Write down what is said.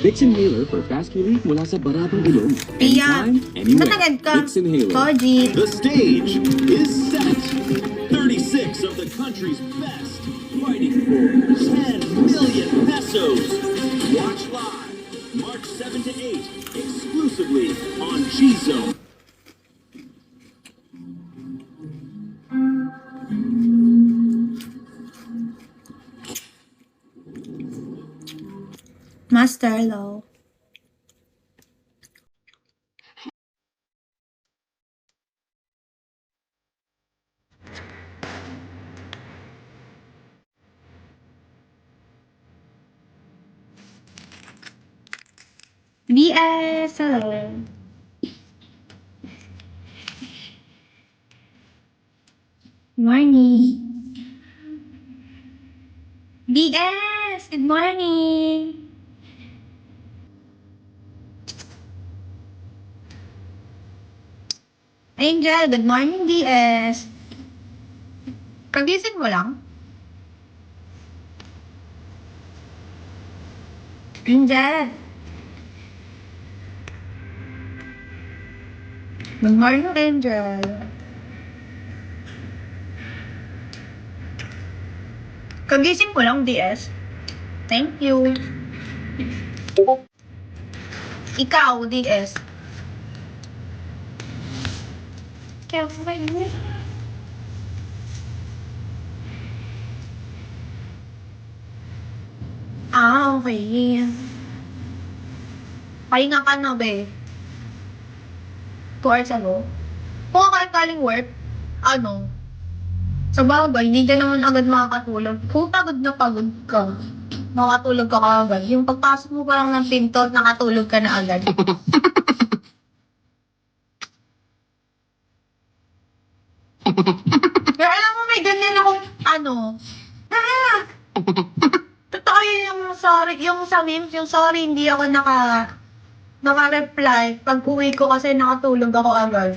Vicks Inhaler for fast relief mula sa baradong ilong. Iya, Anytime, anywhere. natagad ka. Vicks Inhaler. Koji. The stage is set. 36 of the country's best fighting for 10 million pesos. Watch live March 7 to 8 exclusively on G-Zone. Master Law. BS, hello. Morning. BS, good morning. Angel, good morning, BS. Kagising mo lang? Angel. Good morning, Angel. Kagising mo lang, DS. Thank you. Ikaw, DS. Kaya mo. Okay. Pahinga ka na, be. 2 hours ago. Kung ka galing work, sa bagay, hindi ka naman agad makakatulog. Kung pagod na pagod ka, makatulog ka agad. Yung pagpasok mo pa lang ng pinto, nakatulog ka na agad. Pero alam mo, may ganyan akong, totoo yun yung sorry, yung sa memes, yung sorry, hindi ako naka-reply. Pag uwi ko kasi nakatulog ako agad.